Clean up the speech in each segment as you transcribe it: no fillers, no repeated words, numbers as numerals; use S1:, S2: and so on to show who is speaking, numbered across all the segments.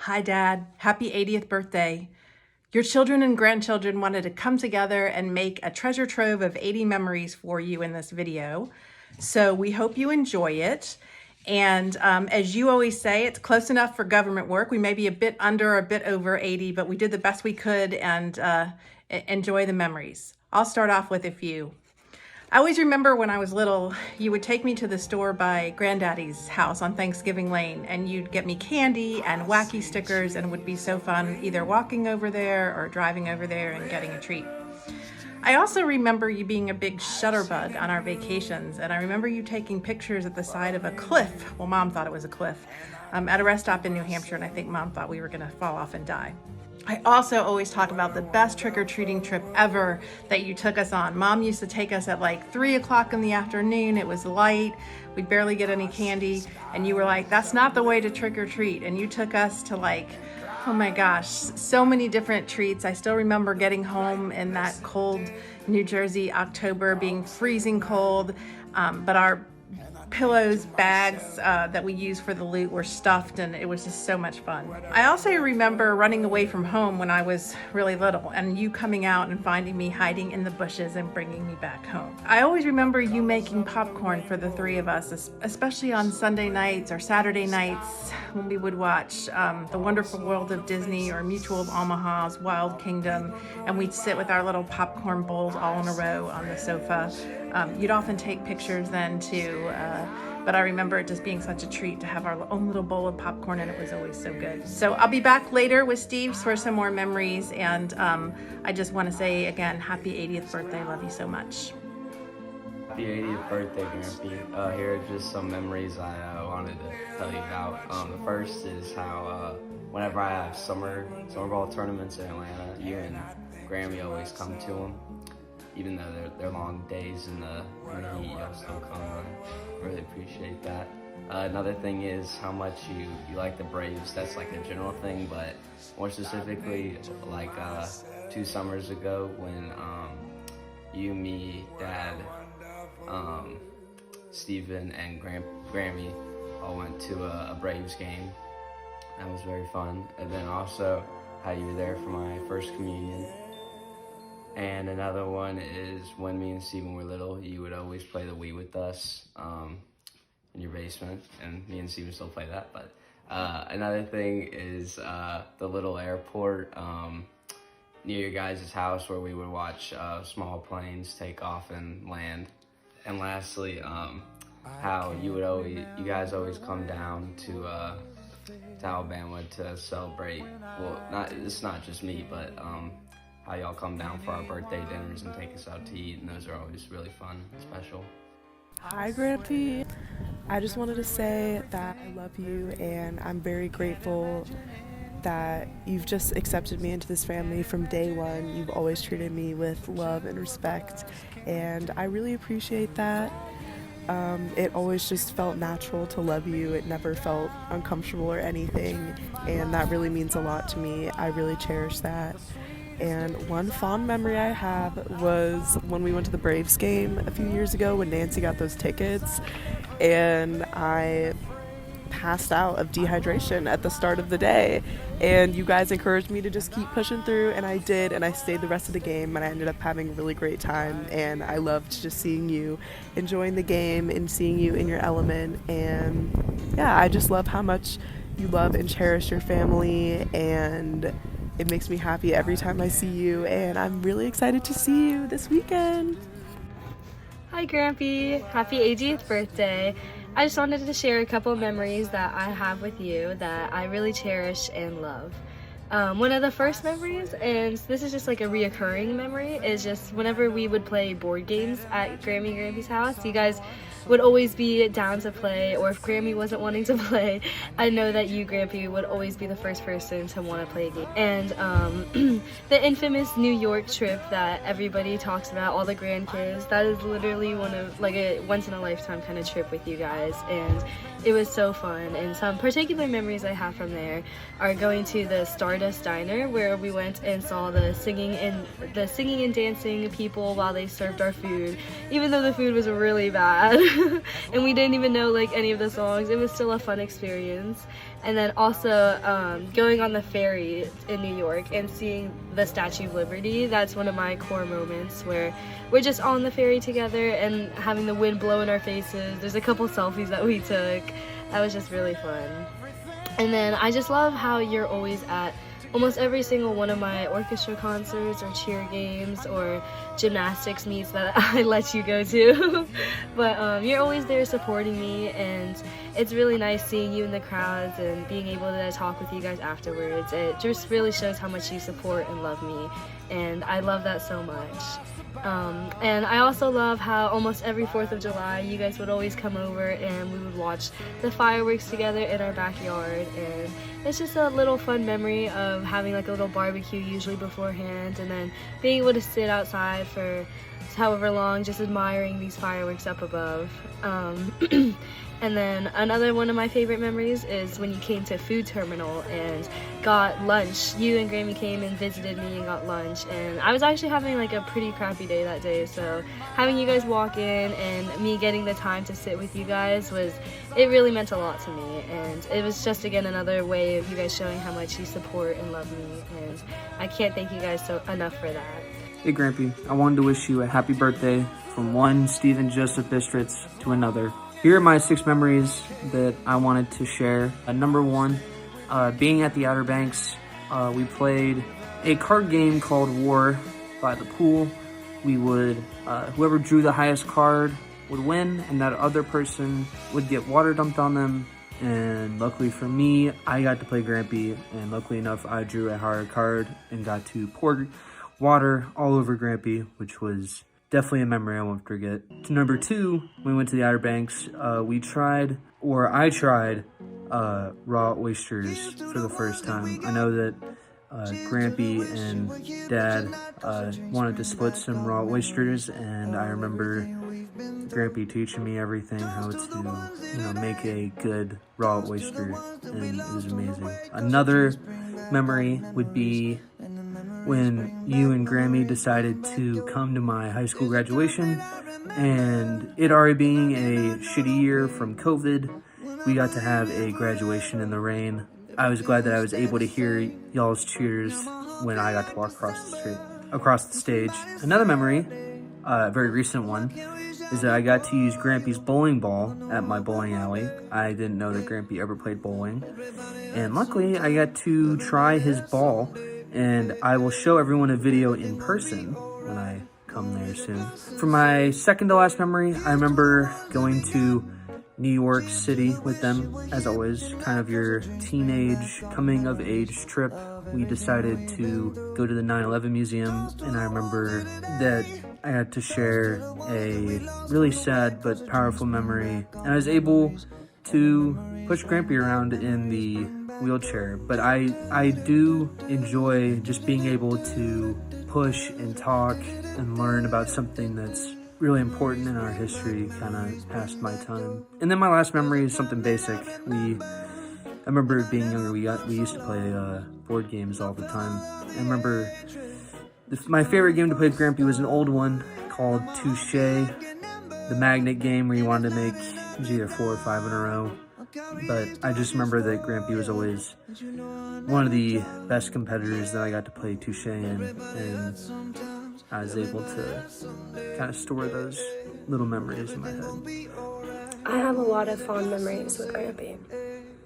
S1: Hi, Dad. Happy 80th birthday. Your children and grandchildren wanted to come together and make a treasure trove of 80 memories for you in this video. So we hope you enjoy it. And as you always say, it's close enough for government work. We may be a bit under or a bit over 80, but we did the best we could and enjoy the memories. I'll start off with a few. I always remember when I was little, you would take me to the store by Granddaddy's house on Thanksgiving Lane, and you'd get me candy and wacky stickers, and it would be so fun either walking over there or driving over there and getting a treat. I also remember you being a big shutterbug on our vacations, and I remember you taking pictures at the side of a cliff. Well, Mom thought it was a cliff, at a rest stop in New Hampshire, and I think Mom thought we were gonna fall off and die. I also always talk about the best trick-or-treating trip ever that you took us on. Mom used to take us at like 3 o'clock in the afternoon. It was light. We'd barely get any candy. And you were like, that's not the way to trick-or-treat. And you took us to like, oh my gosh, so many different treats. I still remember getting home in that cold New Jersey October, being freezing cold, but our pillows, bags that we used for the loot were stuffed, and it was just so much fun. I also remember running away from home when I was really little, and you coming out and finding me hiding in the bushes and bringing me back home. I always remember you making popcorn for the three of us, especially on Sunday nights or Saturday nights when we would watch The Wonderful World of Disney or Mutual of Omaha's Wild Kingdom, and we'd sit with our little popcorn bowls all in a row on the sofa. You'd often take pictures then too, but I remember it just being such a treat to have our own little bowl of popcorn, and it was always so good. So I'll be back later with Steve for some more memories, and I just want to say again, happy 80th birthday. Love you so much.
S2: Happy 80th birthday, Grampy. Here are just some memories I wanted to tell you about. The first is how whenever I have summer ball tournaments in Atlanta, you and Grammy always come to them. Even though they're long days in the heat, you'll still come. I really appreciate that. Another thing is how much you like the Braves. That's like a general thing, but more specifically, like 2 summers ago when you, me, Dad, Steven, and Grammy all went to a Braves game. That was very fun. And then also how you were there for my first communion. And another one is when me and Steven were little, you would always play the Wii with us in your basement, and me and Steven still play that. But another thing is the little airport near your guys' house where we would watch small planes take off and land. And lastly, how you guys always come down to Alabama to celebrate. Well, it's not just me, but how y'all come down for our birthday dinners and take us out to eat, and those are always really fun and special.
S3: Hi, Grampy. I just wanted to say that I love you, and I'm very grateful that you've just accepted me into this family from day one. You've always treated me with love and respect, and I really appreciate that. It always just felt natural to love you. It never felt uncomfortable or anything, and that really means a lot to me. I really cherish that. And one fond memory I have was when we went to the Braves game a few years ago when Nancy got those tickets, and I passed out of dehydration at the start of the day, and you guys encouraged me to just keep pushing through, and I did, and I stayed the rest of the game, and I ended up having a really great time, and I loved just seeing you enjoying the game and seeing you in your element. And yeah, I just love how much you love and cherish your family, and it makes me happy every time I see you, and I'm really excited to see you this weekend.
S4: Hi Grampy, happy 80th birthday. I just wanted to share a couple of memories that I have with you that I really cherish and love. One of the first memories, and this is just like a reoccurring memory, is just whenever we would play board games at Grampy's house, you guys would always be down to play, or if Grammy wasn't wanting to play, I know that you, Grampy, would always be the first person to want to play a game. And the infamous New York trip that everybody talks about, all the grandkids, that is literally one of like a once-in-a-lifetime kind of trip with you guys, and it was so fun. And some particular memories I have from there are going to the Stardust Diner, where we went and saw the singing and dancing people while they served our food, even though the food was really bad. and we didn't even know like any of the songs. It was still a fun experience. And then also going on the ferry in New York and seeing the Statue of Liberty, that's one of my core moments where we're just on the ferry together and having the wind blow in our faces. There's a couple selfies that we took. That was just really fun. And then I just love how you're always at almost every single one of my orchestra concerts or cheer games or gymnastics meets that I let you go to. But you're always there supporting me, and it's really nice seeing you in the crowds and being able to talk with you guys afterwards. It just really shows how much you support and love me, and I love that so much. And I also love how almost every 4th of July you guys would always come over and we would watch the fireworks together in our backyard, and it's just a little fun memory of having like a little barbecue usually beforehand, and then being able to sit outside for however long just admiring these fireworks up above. And then another one of my favorite memories is when you came to Food Terminal and got lunch. You and Grampy came and visited me and got lunch, and I was actually having like a pretty crappy day that day, so having you guys walk in and me getting the time to sit with you guys it really meant a lot to me, and it was just again another way of you guys showing how much you support and love me, and I can't thank you guys enough for that.
S5: Hey Grampy, I wanted to wish you a happy birthday from one Stephen Joseph Bistritz to another. Here are my 6 memories that I wanted to share. Number 1, being at the Outer Banks, we played a card game called War by the pool. We would, whoever drew the highest card would win, and that other person would get water dumped on them. And luckily for me, I got to play Grampy, and luckily enough, I drew a higher card and got to pour water all over Grampy, which was definitely a memory I won't forget. To number 2, when we went to the Outer Banks, I tried raw oysters for the first time. I know that Grampy and Dad wanted to split some raw oysters, and I remember Grampy teaching me everything, how to, make a good raw oyster, and it was amazing. Another memory would be when you and Grammy decided to come to my high school graduation, and it already being a shitty year from COVID, we got to have a graduation in the rain. I was glad that I was able to hear y'all's cheers when I got to walk across the stage. Another memory, a very recent one, is that I got to use Grampy's bowling ball at my bowling alley. I didn't know that Grampy ever played bowling, and luckily I got to try his ball, and I will show everyone a video in person when I come there soon. For my second to last memory, I remember going to New York City with them, as always, kind of your teenage coming of age trip. We decided to go to the 9/11 museum, and I remember that I had to share a really sad but powerful memory, and I was able to push Grampy around in the wheelchair, but I do enjoy just being able to push and talk and learn about something that's really important in our history, kind of past my time. And then my last memory is something basic. I remember being younger, we used to play board games all the time. I remember my favorite game to play with Grampy was an old one called Touche, the magnet game where you wanted to make either 4 or 5 in a row. But I just remember that Grampy was always one of the best competitors that I got to play Touche in, and I was able to kind of store those little memories in my head.
S6: I have a lot of fond memories with Grampy.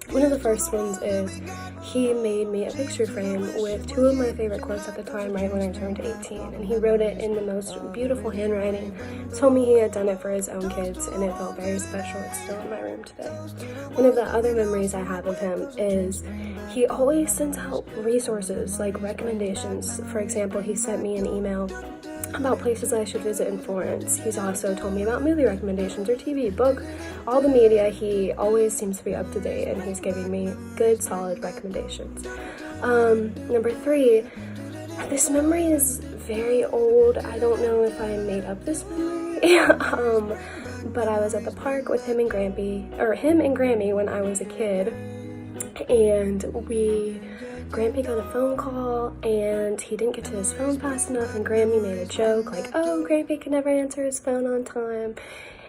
S6: One of the first ones is he made me a picture frame with 2 of my favorite quotes at the time, right when I turned 18, and he wrote it in the most beautiful handwriting. Told me he had done it for his own kids, and it felt very special. It's still in my room today. One of the other memories I have of him is he always sends out resources, like recommendations. For example, he sent me an email about places I should visit in Florence. He's also told me about movie recommendations or TV, book, all the media. He always seems to be up to date, and he's giving me good, solid recommendations. Number 3, this memory is very old. I don't know if I made up this memory, but I was at the park with him and Grammy when I was a kid, and Grampy got a phone call, and he didn't get to his phone fast enough, and Grammy made a joke like, oh, Grampy can never answer his phone on time.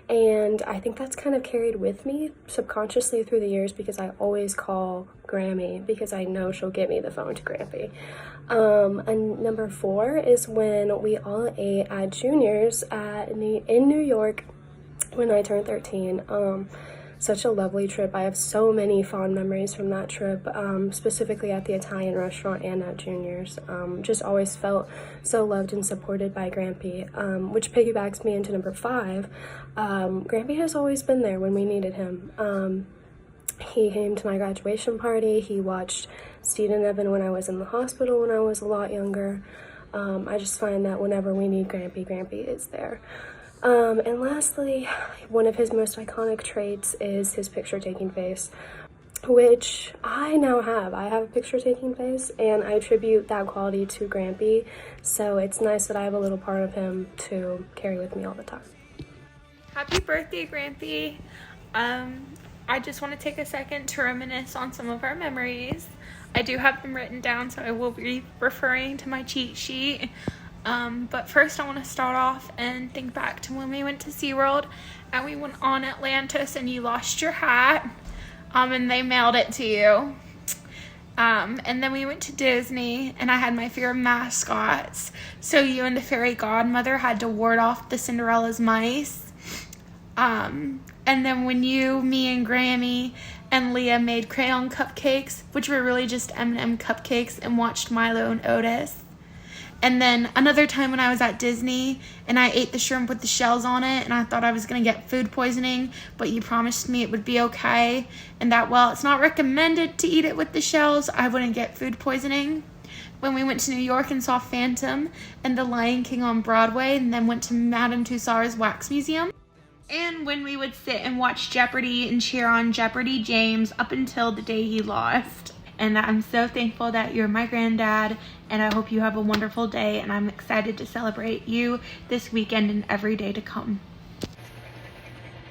S6: And I think that's kind of carried with me subconsciously through the years because I always call Grammy because I know she'll get me the phone to Grampy. And number 4 is when we all ate at Junior's in New York when I turned 13. Such a lovely trip. I have so many fond memories from that trip, specifically at the Italian restaurant and at Junior's. Just always felt so loved and supported by Grampy, which piggybacks me into number 5. Grampy has always been there when we needed him. He came to my graduation party. He watched Steve and Evan when I was in the hospital when I was a lot younger. I just find that whenever we need Grampy, Grampy is there. And lastly, one of his most iconic traits is his picture-taking face, which I now have. I have a picture-taking face, and I attribute that quality to Grampy, so it's nice that I have a little part of him to carry with me all the time.
S7: Happy birthday, Grampy. I just want to take a second to reminisce on some of our memories. I do have them written down, so I will be referring to my cheat sheet. But first I want to start off and think back to when we went to SeaWorld and we went on Atlantis and you lost your hat, and they mailed it to you. And then we went to Disney and I had my fear of mascots. So you and the fairy godmother had to ward off the Cinderella's mice. And then when you, me, and Grammy and Leah made crayon cupcakes, which were really just M&M cupcakes, and watched Milo and Otis. And then another time when I was at Disney and I ate the shrimp with the shells on it and I thought I was going to get food poisoning, but you promised me it would be okay and that while it's not recommended to eat it with the shells, I wouldn't get food poisoning. When we went to New York and saw Phantom and The Lion King on Broadway and then went to Madame Tussauds Wax Museum. And when we would sit and watch Jeopardy and cheer on Jeopardy James up until the day he lost. And I'm so thankful that you're my granddad, and I hope you have a wonderful day, and I'm excited to celebrate you this weekend and every day to come.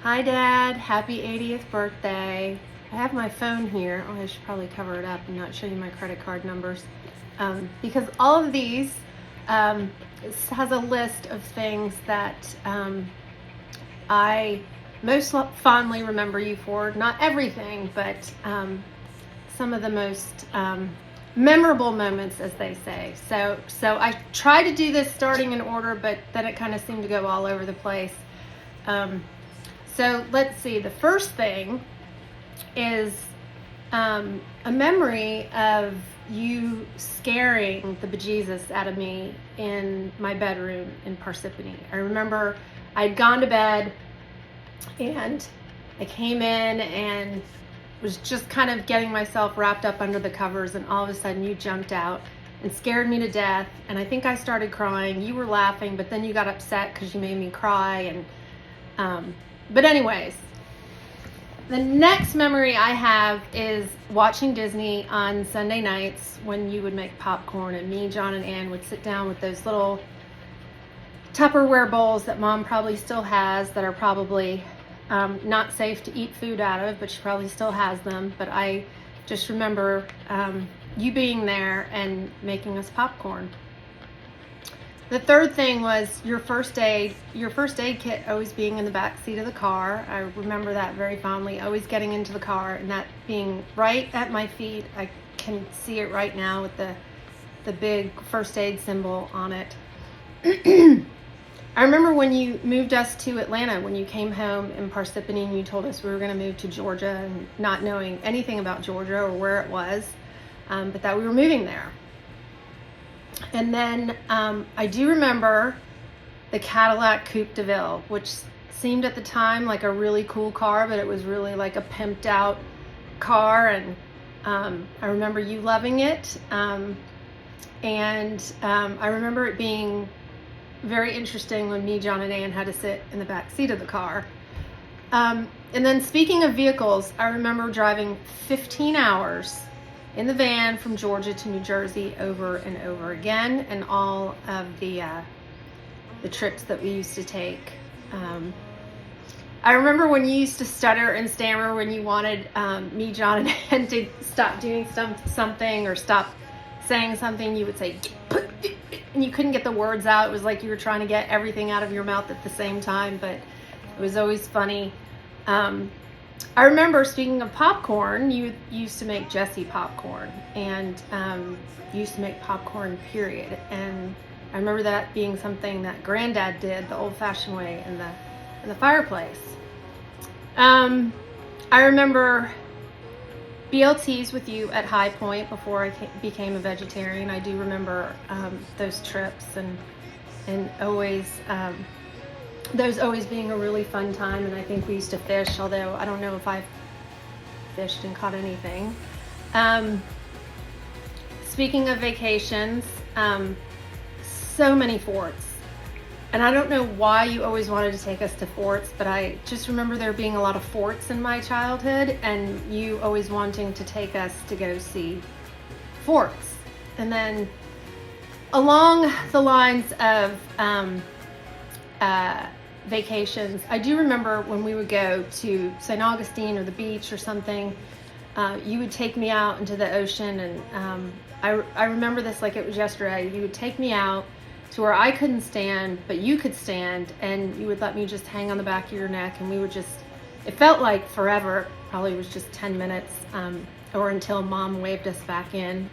S1: Hi Dad, happy 80th birthday. I have my phone here. Oh, I should probably cover it up and not show you my credit card numbers. Because all of these has a list of things that I most fondly remember you for. Not everything, but some of the most memorable moments, as they say. So I try to do this starting in order, but then it kind of seemed to go all over the place. So let's see. The first thing is a memory of you scaring the bejesus out of me in my bedroom in Parsippany. I remember I'd gone to bed and I came in and was just kind of getting myself wrapped up under the covers, and all of a sudden you jumped out and scared me to death, and I think I started crying. You were laughing, but then you got upset because you made me cry. And but anyways, the next memory I have is watching Disney on Sunday nights when you would make popcorn, and me, John, and Ann would sit down with those little Tupperware bowls that Mom probably still has that are probably not safe to eat food out of, but she probably still has them. But I just remember you being there and making us popcorn. The third thing was your first aid kit always being in the back seat of the car. I remember that very fondly, always getting into the car and that being right at my feet. I can see it right now with the big first aid symbol on it. I remember when you moved us to Atlanta, when you came home in Parsippany and you told us we were going to move to Georgia, and not knowing anything about Georgia or where it was, but that we were moving there. And then I do remember the Cadillac Coupe de Ville, which seemed at the time like a really cool car, but it was really like a pimped out car. And I remember you loving it. And I remember it being very interesting when me, John, and Ann had to sit in the back seat of the car. And then speaking of vehicles, I remember driving 15 hours in the van from Georgia to New Jersey over and over again, and all of the trips that we used to take. I remember when you used to stutter and stammer when you wanted me, John, and Ann to stop doing something or stop saying something. You would say, and you couldn't get the words out. It was like you were trying to get everything out of your mouth at the same time, but it
S8: It was always funny. I remember, speaking of popcorn, you used to make Jessie popcorn, and you used to make popcorn, period. And I remember that being something that Granddad did the old-fashioned way in the fireplace. I remember BLTs with you at High Point before I became a vegetarian. I do remember those trips and always those always being a really fun time. And I think we used to fish, although I don't know if I fished and caught anything. Speaking of vacations, so many forts. And I don't know why you always wanted to take us to forts, but I just remember there being a lot of forts in my childhood, and you always wanting to take us to go see forts. And then along the lines of vacations, I do remember when we would go to St. Augustine or the beach or something, you would take me out into the ocean, and I remember this like it was yesterday. You would take me out to where I couldn't stand, but you could stand, and you would let me just hang on the back of your neck, and we would just, it felt like forever. Probably was just 10 minutes, or until Mom waved us back in.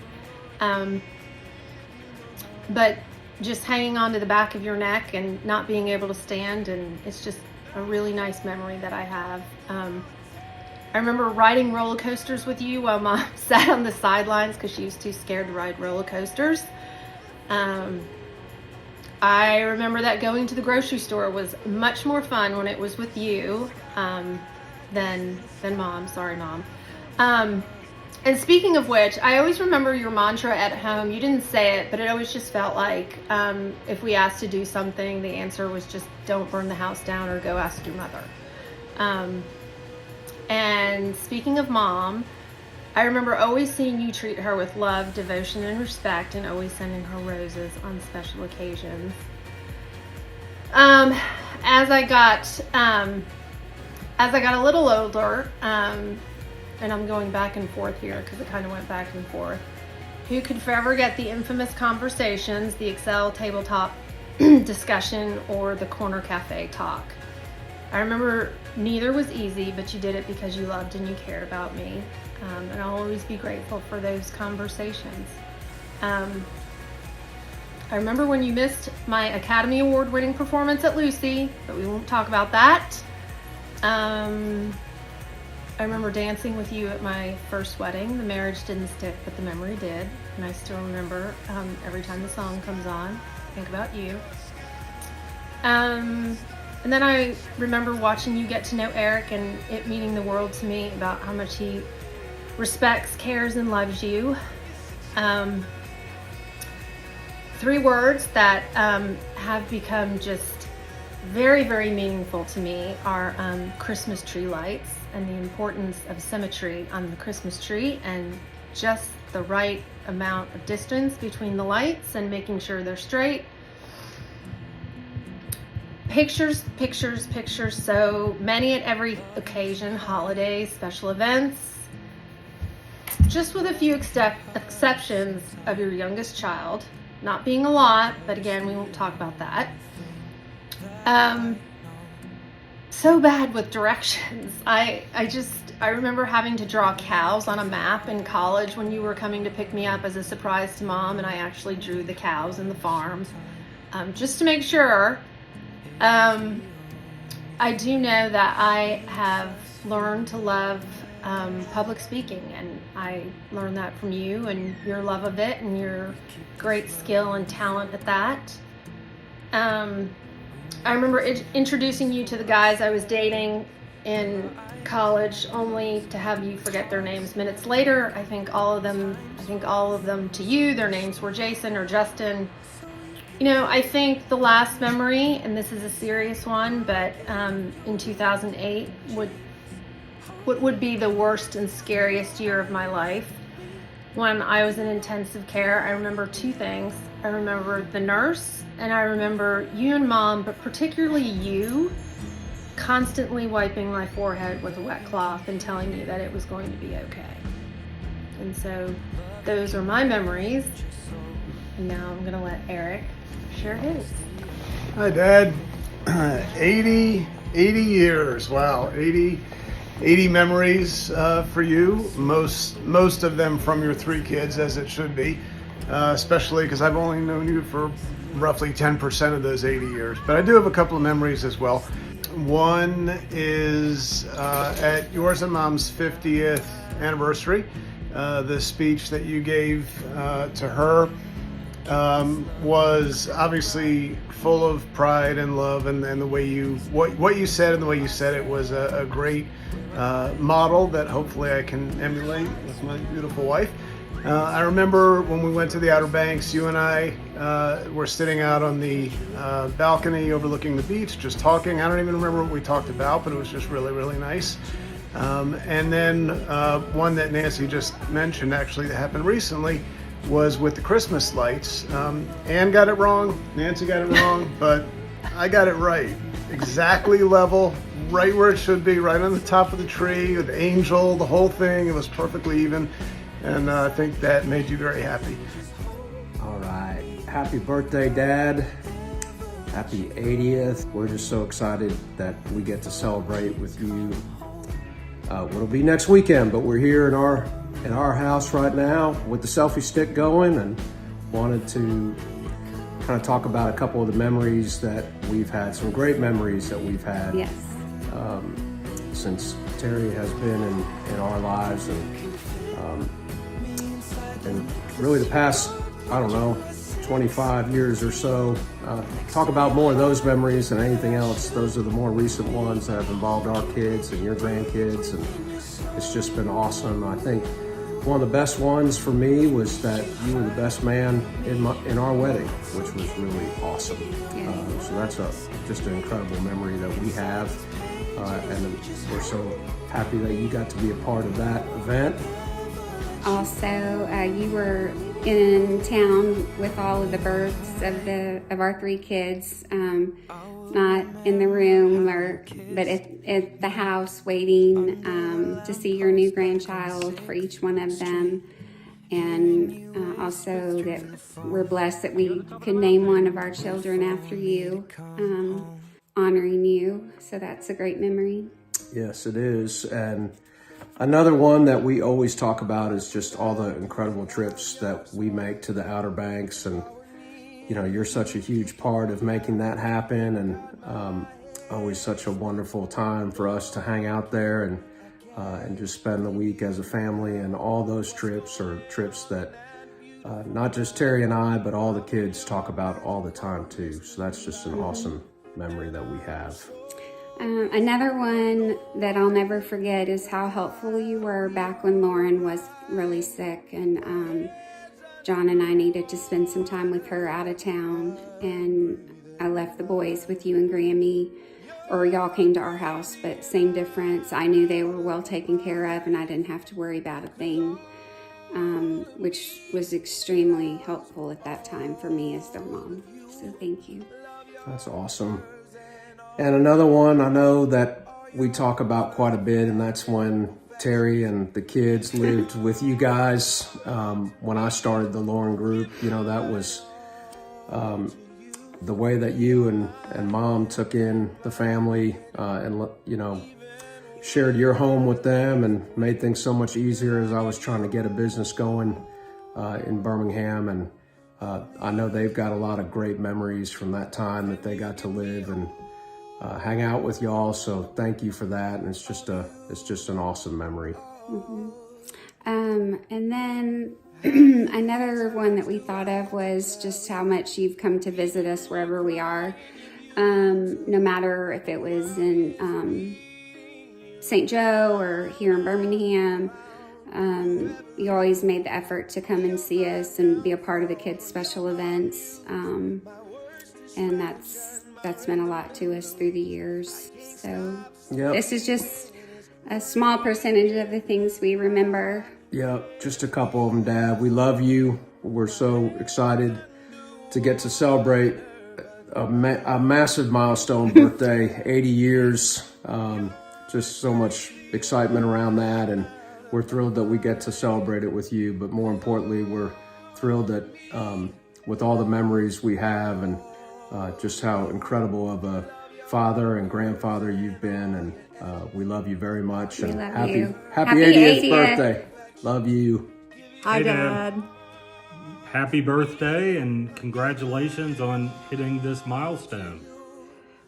S8: But just hanging on to the back of your neck and not being able to stand, and it's just a really nice memory that I have. I remember riding roller coasters with you while Mom sat on the sidelines because she was too scared to ride roller coasters. I remember that going to the grocery store was much more fun when it was with you than Mom. Sorry, Mom. And speaking of which, I always remember your mantra at home. You didn't say it, but it always just felt like if we asked to do something, the answer was just don't burn the house down or go ask your mother. And speaking of Mom, I remember always seeing you treat her with love, devotion, and respect, and always sending her roses on special occasions. As I got a little older, and I'm going back and forth here because it kind of went back and forth. Who could forever get the infamous conversations, the Excel tabletop discussion, or the corner cafe talk? I remember neither was easy, but you did it because you loved and you cared about me. And I'll always be grateful for those conversations. I remember when you missed my Academy Award winning performance at Lucy, but we won't talk about that. I remember dancing with you at my first wedding. The marriage didn't stick, but the memory did. And I still remember every time the song comes on, I think about you. And then I remember watching you get to know Eric, and it meaning the world to me about how much he respects, cares, and loves you. 3 words that have become just very, very meaningful to me are Christmas tree lights, and the importance of symmetry on the Christmas tree, and just the right amount of distance between the lights and making sure they're straight. Pictures, pictures, pictures, so many at every occasion, holidays, special events, just with a few exceptions of your youngest child, not being a lot, but again, we won't talk about that. So bad with directions. I remember having to draw cows on a map in college when you were coming to pick me up as a surprise to Mom, and I actually drew the cows and the farm, just to make sure. I do know that I have learned to love public speaking, and I learned that from you and your love of it and your great skill and talent at that. I remember introducing you to the guys I was dating in college, only to have you forget their names minutes later. I think all of them to you, their names were Jason or Justin. You know, I think the last memory, and this is a serious one, but in 2008 would be the worst and scariest year of my life. When I was in intensive care, I remember 2 things. I remember the nurse, and I remember you and Mom, but particularly you, constantly wiping my forehead with a wet cloth and telling me that it was going to be okay. And so those are my memories. And now I'm gonna let Eric share his.
S9: Hi, Dad. 80 80 years, wow, 80 memories for you, most of them from your 3 kids, as it should be, especially because I've only known you for roughly 10% of those 80 years. But I do have a couple of memories as well. One is at yours and Mom's 50th anniversary, the speech that you gave to her was obviously full of pride and love, and the way what you said and the way you said it was a great model that hopefully I can emulate with my beautiful wife. I remember when we went to the Outer Banks, you and I were sitting out on the balcony overlooking the beach, just talking. I don't even remember what we talked about, but it was just really, really nice. And then one that Nancy just mentioned, actually, that happened recently, was with the Christmas lights. Anne got it wrong, Nancy got it wrong, but I got it right. Exactly level, right where it should be, right on the top of the tree, with the angel, the whole thing. It was perfectly even. And I think that made you very happy.
S10: All right. Happy birthday, Dad. Happy 80th. We're just so excited that we get to celebrate with you. What'll be next weekend, but we're here in our house right now with the selfie stick going, and wanted to kind of talk about a couple of the memories that we've had, some great memories that we've had.
S11: Yes.
S10: Since Terry has been in our lives, and really the past, I don't know, 25 years or so. Talk about more of those memories than anything else. Those are the more recent ones that have involved our kids and your grandkids, and it's just been awesome. I think one of the best ones for me was that you were the best man in our wedding, which was really awesome.
S11: Yeah.
S10: So that's just an incredible memory that we have, and we're so happy that you got to be a part of that event.
S11: Also, you were in town with all of the births of our 3 kids, not in the room, but at the house waiting to see your new grandchild for each one of them. And also that we're blessed that we could name one of our children after you, honoring you. So that's a great memory.
S10: Yes, it is. And another one that we always talk about is just all the incredible trips that we make to the Outer Banks. And, you know, you're such a huge part of making that happen, and always such a wonderful time for us to hang out there and just spend the week as a family. And all those trips are trips that not just Terry and I, but all the kids talk about all the time too. So that's just an awesome memory that we have.
S11: Another one that I'll never forget is how helpful you were back when Lauren was really sick, and John and I needed to spend some time with her out of town, and I left the boys with you and Grammy, or y'all came to our house, but same difference. I knew they were well taken care of, and I didn't have to worry about a thing, which was extremely helpful at that time for me as their mom. So thank you.
S10: That's awesome. And another one I know that we talk about quite a bit, and that's when Terry and the kids lived with you guys. When I started the Lauren group, you know, that was the way that you and Mom took in the family, and, you know, shared your home with them and made things so much easier as I was trying to get a business going in Birmingham. And I know they've got a lot of great memories from that time that they got to live and hang out with y'all. So thank you for that. And it's just an awesome memory.
S11: Mm-hmm. And then another one that we thought of was just how much you've come to visit us wherever we are. No matter if it was in St. Joe or here in Birmingham, you always made the effort to come and see us and be a part of the kids' special events. And that's meant a lot to us through the years. So This is just a small percentage of the things we remember.
S10: Yeah, just a couple of them, Dad. We love you. We're so excited to get to celebrate a massive milestone birthday, 80 years. Just so much excitement around that, and we're thrilled that we get to celebrate it with you. But more importantly, we're thrilled that with all the memories we have, and just how incredible of a father and grandfather you've been, and we love you very much.
S11: We
S10: And
S11: love you.
S10: happy
S11: Happy
S10: 80th
S11: 80th.
S10: birthday. Love you.
S1: Hi,
S12: Hey, Dad.
S1: Dad.
S12: Happy birthday and congratulations on hitting this milestone.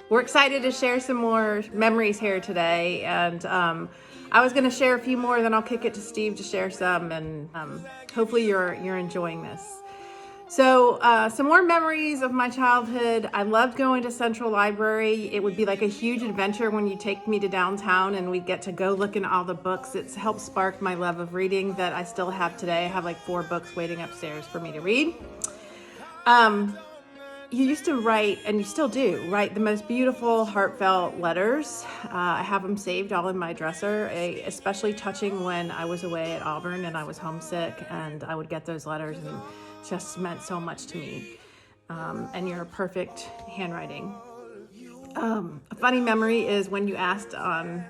S1: We're excited to share some more memories here today, and I was going to share a few more, then I'll kick it to Steve to share some, and hopefully you're enjoying this. So some more memories of my childhood. I loved going to Central Library. It would be like a huge adventure when you take me to downtown and we'd get to go look in all the books. It's helped spark my love of reading that I still have today. I have like 4 books waiting upstairs for me to read. You used to write, and you still do, write the most beautiful, heartfelt letters. I have them saved all in my dresser, especially touching when I was away at Auburn and I was homesick, and I would get those letters, and it just meant so much to me. And your perfect handwriting. A funny memory is when you asked on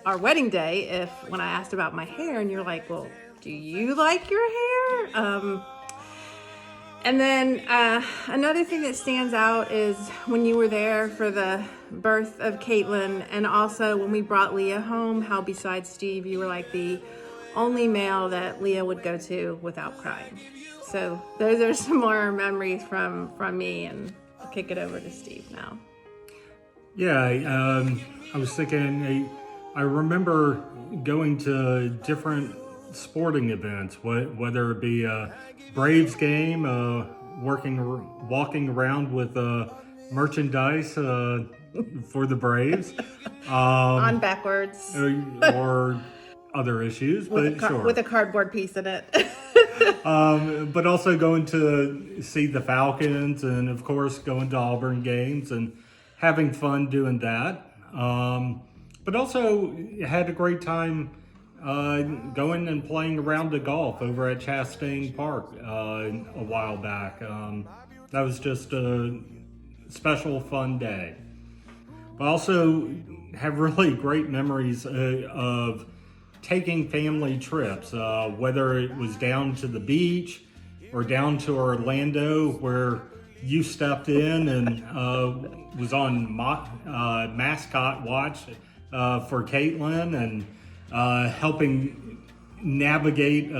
S1: our wedding day when I asked about my hair, and you're like, well, do you like your hair? And then another thing that stands out is when you were there for the birth of Caitlin, and also when we brought Leah home, how besides Steve, you were like the only male that Leah would go to without crying. So those are some more memories from me, and I'll kick it over to Steve now.
S12: Yeah, I was thinking, I remember going to different sporting events, whether it be a Braves game, walking around with merchandise for the Braves.
S1: On backwards.
S12: Or other issues, but sure.
S1: With a cardboard piece in it.
S12: But also going to see the Falcons, and of course going to Auburn games and having fun doing that. But also had a great time going and playing around the golf over at Chastain Park a while back. That was just a special, fun day. I also have really great memories of taking family trips, whether it was down to the beach or down to Orlando, where you stepped in and was on mascot watch for Caitlin, and helping navigate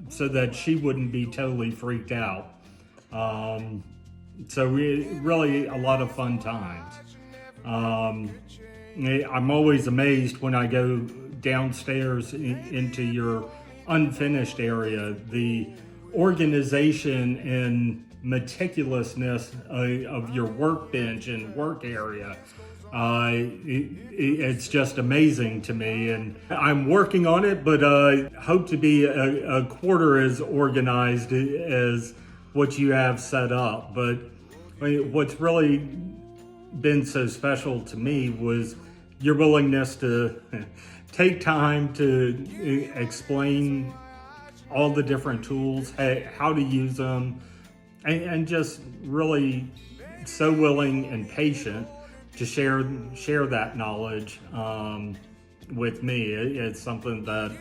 S12: so that she wouldn't be totally freaked out. So really a lot of fun times. I'm always amazed when I go downstairs into your unfinished area, the organization and meticulousness of your workbench and work area. It's just amazing to me, and I'm working on it, but hope to be a quarter as organized as what you have set up. But what's really been so special to me was your willingness to take time to explain all the different tools, how to use them, and just really so willing and patient to share that knowledge with me. It's something that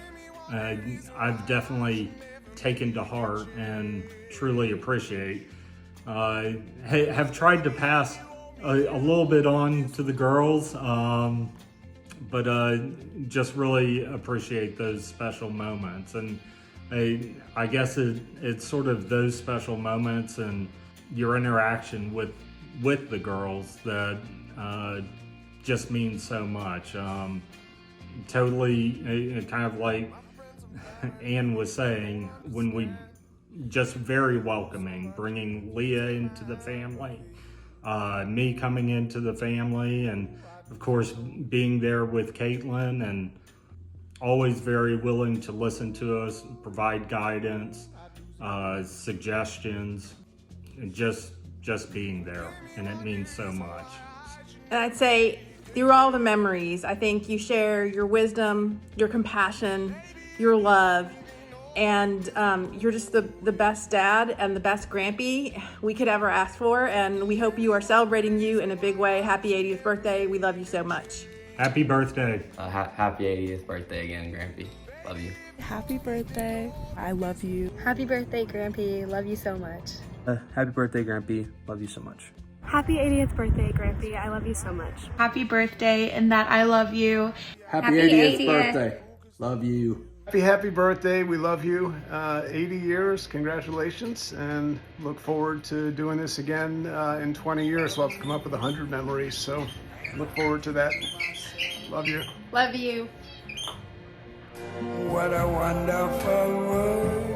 S12: I've definitely taken to heart and truly appreciate. Have tried to pass a little bit on to the girls, but just really appreciate those special moments. And I guess it's sort of those special moments and your interaction with the girls that just means so much. Totally kind of like Anne was saying, when we just very welcoming, bringing Leah into the family, me coming into the family, and of course being there with Caitlin, and always very willing to listen to us, provide guidance, suggestions, and just being there, and it means so much.
S1: And I'd say through all the memories, I think you share your wisdom, your compassion, your love, and you're just the best dad and the best Grampy we could ever ask for. And we hope you are celebrating you in a big way. Happy 80th birthday. We love you so much.
S12: Happy birthday.
S2: Happy 80th birthday again, Grampy. Love you.
S3: Happy birthday. I love you.
S4: Happy birthday, Grampy. Love you so much.
S5: Happy birthday, Grampy. Love you so much.
S6: Happy 80th birthday, Grampy. I love you so much.
S7: Happy birthday, and that I love you.
S10: Happy 80th birthday. Love you.
S9: Happy birthday. We love you. 80 years. Congratulations. And look forward to doing this again in 20 years. We'll have to come up with 100 memories. So look forward to that. Love you.
S8: Love you.
S13: What a wonderful world.